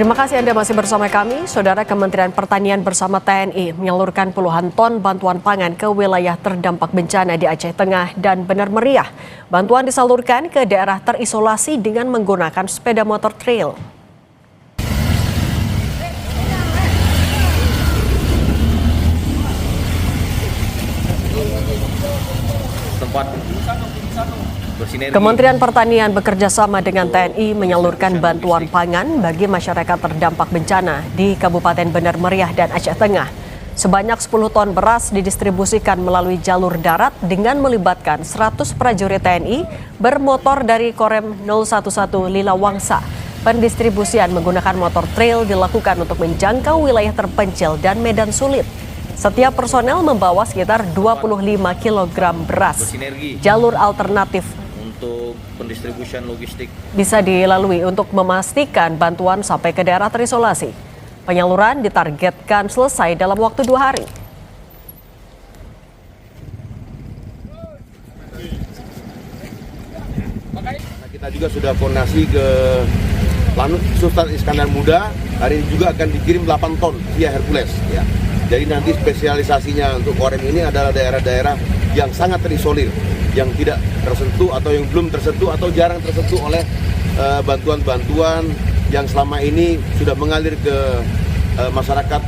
Terima kasih Anda masih bersama kami. Saudara, Kementerian Pertanian bersama TNI menyalurkan puluhan ton bantuan pangan ke wilayah terdampak bencana di Aceh Tengah dan Bener Meriah. Bantuan disalurkan ke daerah terisolasi dengan menggunakan sepeda motor trail. Kementerian Pertanian bekerja sama dengan TNI menyalurkan bantuan pangan bagi masyarakat terdampak bencana di Kabupaten Bener Meriah dan Aceh Tengah. Sebanyak 10 ton beras didistribusikan melalui jalur darat dengan melibatkan 100 prajurit TNI bermotor dari Korem 011 Lila Wangsa. Pendistribusian menggunakan motor trail dilakukan untuk menjangkau wilayah terpencil dan medan sulit. Setiap personel membawa sekitar 25 kg beras. Jalur alternatif untuk pendistribusian logistik bisa dilalui untuk memastikan bantuan sampai ke daerah terisolasi. Penyaluran ditargetkan selesai dalam waktu 2 hari. Kita juga sudah koordinasi ke Lanut Sultan Iskandar Muda. Hari ini juga akan dikirim 8 ton via Hercules. Ya. Jadi nanti spesialisasinya untuk Korem ini adalah daerah-daerah yang sangat terisolir, yang tidak tersentuh atau yang belum tersentuh atau jarang tersentuh oleh bantuan-bantuan yang selama ini sudah mengalir ke masyarakat.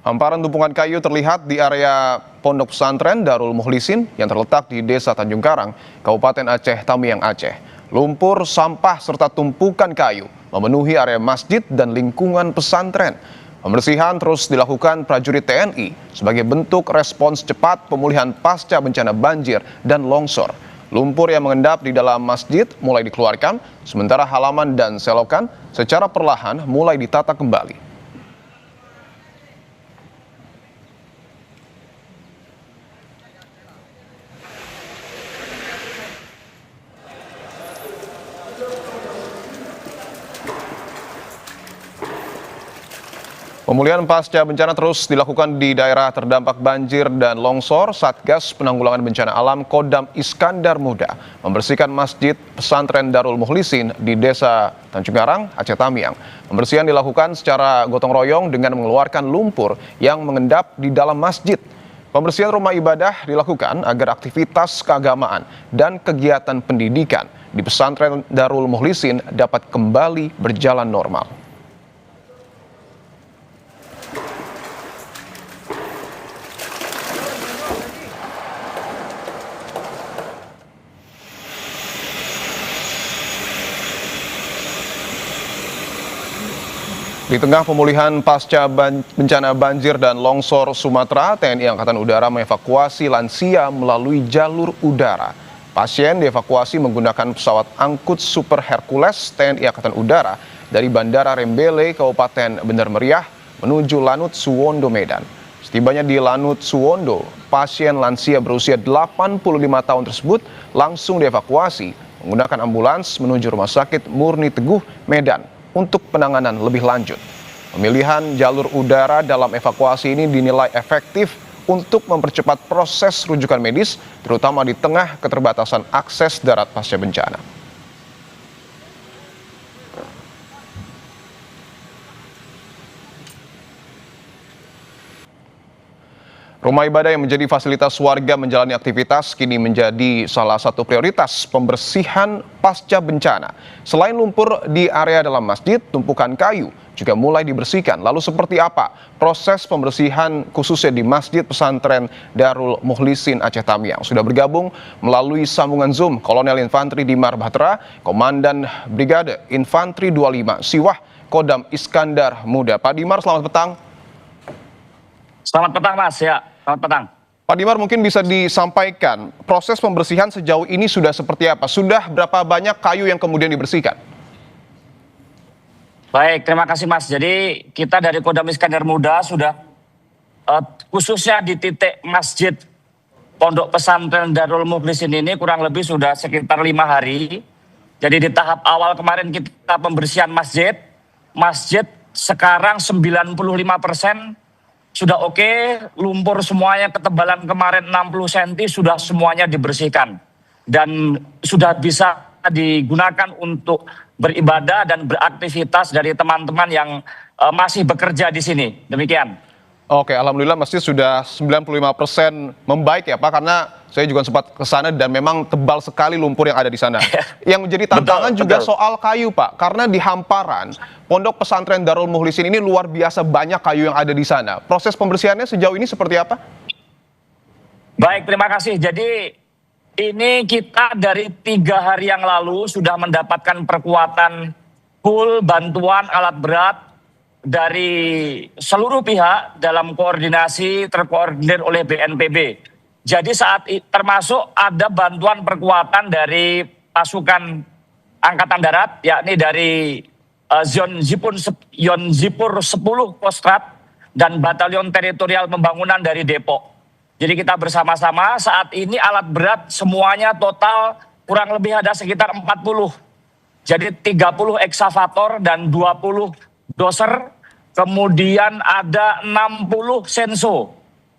Hamparan tumpukan kayu terlihat di area Pondok Pesantren Darul Mukhlisin yang terletak di Desa Tanjung Karang, Kabupaten Aceh Tamiang, Aceh. Lumpur, sampah, serta tumpukan kayu memenuhi area masjid dan lingkungan pesantren. Pembersihan terus dilakukan prajurit TNI sebagai bentuk respons cepat pemulihan pasca bencana banjir dan longsor. Lumpur yang mengendap di dalam masjid mulai dikeluarkan, sementara halaman dan selokan secara perlahan mulai ditata kembali. Pemulihan pasca bencana terus dilakukan di daerah terdampak banjir dan longsor. Satgas Penanggulangan Bencana Alam Kodam Iskandar Muda membersihkan Masjid Pesantren Darul Mukhlisin di Desa Tanjung Karang, Aceh Tamiang. Pembersihan dilakukan secara gotong royong dengan mengeluarkan lumpur yang mengendap di dalam masjid. Pembersihan rumah ibadah dilakukan agar aktivitas keagamaan dan kegiatan pendidikan di Pesantren Darul Mukhlisin dapat kembali berjalan normal. Di tengah pemulihan pasca bencana banjir dan longsor Sumatera, TNI Angkatan Udara mengevakuasi lansia melalui jalur udara. Pasien dievakuasi menggunakan pesawat angkut Super Hercules TNI Angkatan Udara dari Bandara Rembele, Kabupaten Bener Meriah, menuju Lanut Suwondo, Medan. Setibanya di Lanut Suwondo, pasien lansia berusia 85 tahun tersebut langsung dievakuasi menggunakan ambulans menuju Rumah Sakit Murni Teguh, Medan, untuk penanganan lebih lanjut. Pemilihan jalur udara dalam evakuasi ini dinilai efektif untuk mempercepat proses rujukan medis, terutama di tengah keterbatasan akses darat pasca bencana. Rumah ibadah yang menjadi fasilitas warga menjalani aktivitas kini menjadi salah satu prioritas pembersihan pasca bencana. Selain lumpur di area dalam masjid, tumpukan kayu juga mulai dibersihkan. Lalu seperti apa proses pembersihan khususnya di Masjid Pesantren Darul Mukhlisin Aceh Tamiang? Sudah bergabung melalui sambungan Zoom Kolonel Infantri Dimar Bahtera, Komandan Brigade Infantri 25 Siwah Kodam Iskandar Muda. Pak Dimar, selamat petang. Selamat petang, Mas. Ya, selamat petang. Pak Dimar, mungkin bisa disampaikan proses pembersihan sejauh ini sudah seperti apa? Sudah berapa banyak kayu yang kemudian dibersihkan? Baik, terima kasih, Mas. Jadi kita dari Kodam Iskandar Muda sudah khususnya di titik Masjid Pondok Pesantren Darul Mukhlisin ini kurang lebih sudah sekitar 5 hari. Jadi di tahap awal kemarin kita pembersihan masjid. Masjid sekarang 95% sudah oke, lumpur semuanya ketebalan kemarin 60 cm sudah semuanya dibersihkan. Dan sudah bisa digunakan untuk beribadah dan beraktivitas dari teman-teman yang masih bekerja di sini. Demikian. Oke, alhamdulillah masjid sudah 95% membaik ya Pak, karena saya juga sempat ke sana dan memang tebal sekali lumpur yang ada di sana. Yang menjadi tantangan juga soal kayu Pak, karena di hamparan Pondok Pesantren Darul Mukhlisin ini luar biasa banyak kayu yang ada di sana. Proses pembersihannya sejauh ini seperti apa? Baik, terima kasih. Jadi ini kita dari 3 hari yang lalu sudah mendapatkan perkuatan full bantuan alat berat dari seluruh pihak dalam koordinasi terkoordinir oleh BNPB. Jadi termasuk ada bantuan perkuatan dari pasukan Angkatan Darat, yakni dari Zipur 10 Kostrad dan Batalion Teritorial Pembangunan dari Depok. Jadi kita bersama-sama saat ini alat berat semuanya total kurang lebih ada sekitar 40. Jadi 30 eksavator dan 20 doser, kemudian ada 60 senso.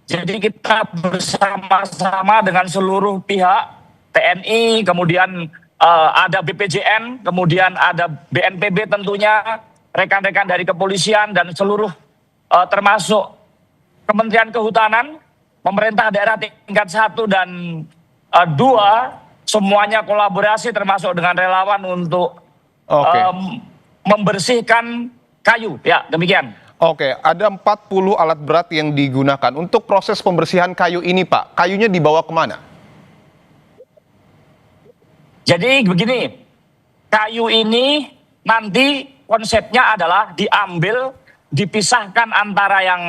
Jadi kita bersama-sama dengan seluruh pihak, TNI, kemudian ada BPJN, kemudian ada BNPB tentunya, rekan-rekan dari kepolisian dan seluruh termasuk Kementerian Kehutanan, pemerintah daerah tingkat 1 dan 2, semuanya kolaborasi termasuk dengan relawan untuk membersihkan kayu. Ya, demikian. Oke, ada 40 alat berat yang digunakan. Untuk proses pembersihan kayu ini Pak, kayunya dibawa kemana? Jadi begini, kayu ini nanti konsepnya adalah diambil, dipisahkan antara yang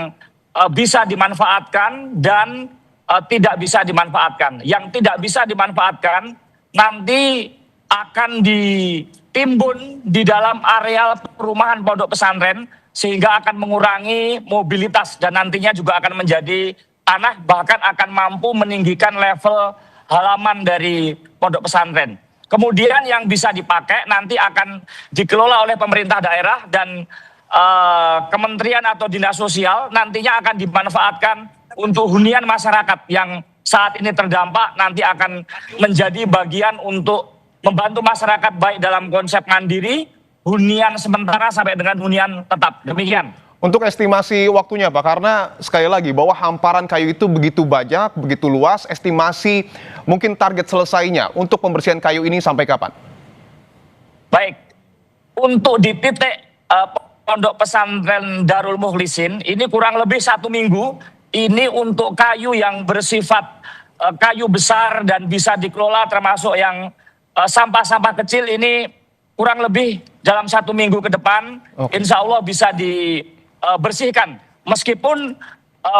bisa dimanfaatkan dan tidak bisa dimanfaatkan. Yang tidak bisa dimanfaatkan nanti akan ditimbun di dalam areal perumahan pondok pesantren sehingga akan mengurangi mobilitas dan nantinya juga akan menjadi tanah, bahkan akan mampu meninggikan level halaman dari pondok pesantren. Kemudian yang bisa dipakai nanti akan dikelola oleh pemerintah daerah dan kementerian atau dinas sosial, nantinya akan dimanfaatkan untuk hunian masyarakat yang saat ini terdampak, nanti akan menjadi bagian untuk membantu masyarakat baik dalam konsep mandiri, hunian sementara sampai dengan hunian tetap. Demikian. Untuk estimasi waktunya Pak, karena sekali lagi bahwa hamparan kayu itu begitu banyak, begitu luas, estimasi mungkin target selesainya untuk pembersihan kayu ini sampai kapan? Baik, untuk di titik Pondok Pesantren Darul Mukhlisin ini kurang lebih 1 minggu. Ini untuk kayu yang bersifat kayu besar dan bisa dikelola, termasuk yang sampah-sampah kecil ini kurang lebih dalam 1 minggu ke depan, insya Allah bisa dibersihkan. Meskipun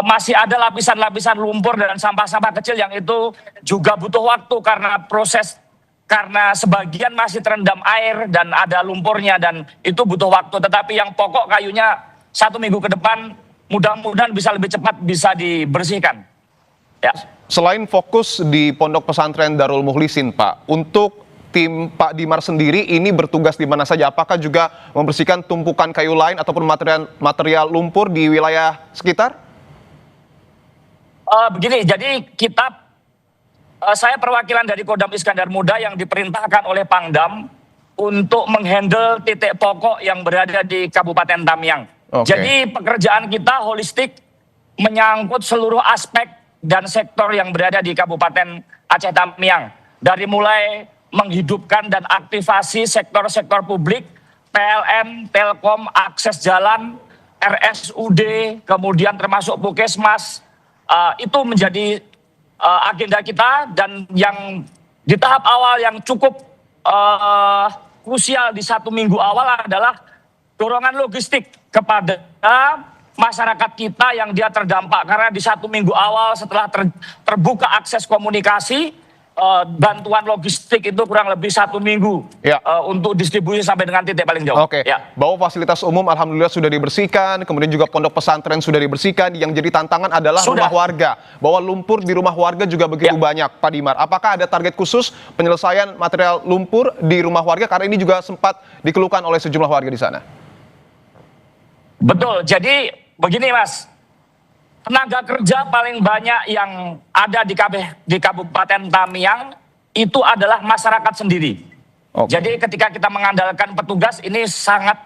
masih ada lapisan-lapisan lumpur dan sampah-sampah kecil yang itu juga butuh waktu karena sebagian masih terendam air dan ada lumpurnya dan itu butuh waktu. Tetapi yang pokok kayunya 1 minggu ke depan mudah-mudahan bisa lebih cepat bisa dibersihkan. Ya. Selain fokus di Pondok Pesantren Darul Mukhlisin Pak, untuk tim Pak Dimar sendiri ini bertugas di mana saja? Apakah juga membersihkan tumpukan kayu lain ataupun material lumpur di wilayah sekitar? Begini, jadi saya perwakilan dari Kodam Iskandar Muda yang diperintahkan oleh Pangdam untuk menghandle titik pokok yang berada di Kabupaten Tamiang. Jadi pekerjaan kita holistik menyangkut seluruh aspek dan sektor yang berada di Kabupaten Aceh Tamiang. Dari mulai menghidupkan dan aktivasi sektor-sektor publik, PLN, Telkom, akses jalan, RSUD, kemudian termasuk Puskesmas, itu menjadi agenda kita. Dan yang di tahap awal yang cukup krusial di 1 minggu awal adalah dorongan logistik kepada masyarakat kita yang dia terdampak. Karena di 1 minggu awal setelah terbuka akses komunikasi, bantuan logistik itu kurang lebih 1 minggu untuk distribusi sampai dengan titik paling jauh. Bahwa fasilitas umum alhamdulillah sudah dibersihkan, kemudian juga pondok pesantren sudah dibersihkan. Yang jadi tantangan adalah rumah warga. Bahwa lumpur di rumah warga juga begitu banyak, Pak Dimar. Apakah ada target khusus penyelesaian material lumpur di rumah warga? Karena ini juga sempat dikeluhkan oleh sejumlah warga di sana. Betul, jadi begini Mas, tenaga kerja paling banyak yang ada di Kabupaten Tamiang itu adalah masyarakat sendiri. Oke. Jadi ketika kita mengandalkan petugas ini sangat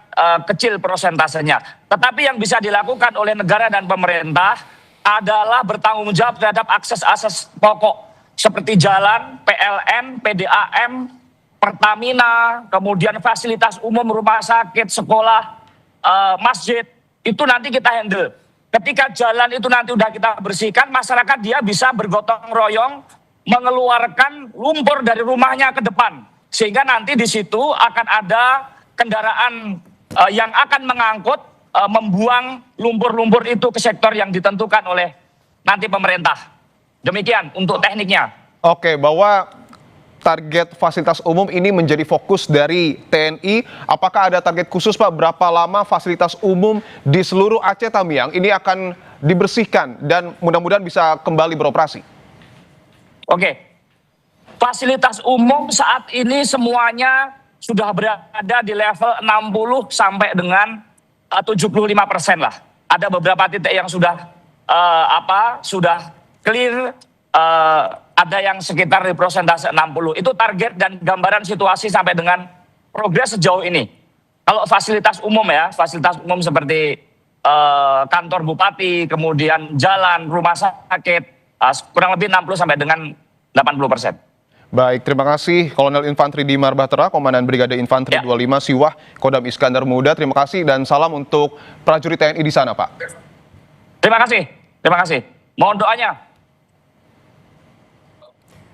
kecil persentasenya. Tetapi yang bisa dilakukan oleh negara dan pemerintah adalah bertanggung jawab terhadap akses pokok seperti jalan, PLN, PDAM, Pertamina, kemudian fasilitas umum, rumah sakit, sekolah, masjid, itu nanti kita handle. Ketika jalan itu nanti udah kita bersihkan, masyarakat dia bisa bergotong royong mengeluarkan lumpur dari rumahnya ke depan. Sehingga nanti di situ akan ada kendaraan yang akan mengangkut, membuang lumpur-lumpur itu ke sektor yang ditentukan oleh nanti pemerintah. Demikian untuk tekniknya. Oke, bahwa target fasilitas umum ini menjadi fokus dari TNI. Apakah ada target khusus, Pak, berapa lama fasilitas umum di seluruh Aceh Tamiang ini akan dibersihkan dan mudah-mudahan bisa kembali beroperasi? Oke, fasilitas umum saat ini semuanya sudah berada di level 60 sampai dengan 75% lah. Ada beberapa titik yang sudah sudah clear, ada yang sekitar di persentase 60. Itu target dan gambaran situasi sampai dengan progres sejauh ini. Kalau fasilitas umum ya, fasilitas umum seperti kantor bupati, kemudian jalan, rumah sakit, kurang lebih 60 sampai dengan 80%. Baik, terima kasih Kolonel Infantri Dimar Bahtera, Komandan Brigade Infantri 25 Siwah, Kodam Iskandar Muda. Terima kasih dan salam untuk prajurit TNI di sana, Pak. Terima kasih. Mohon doanya.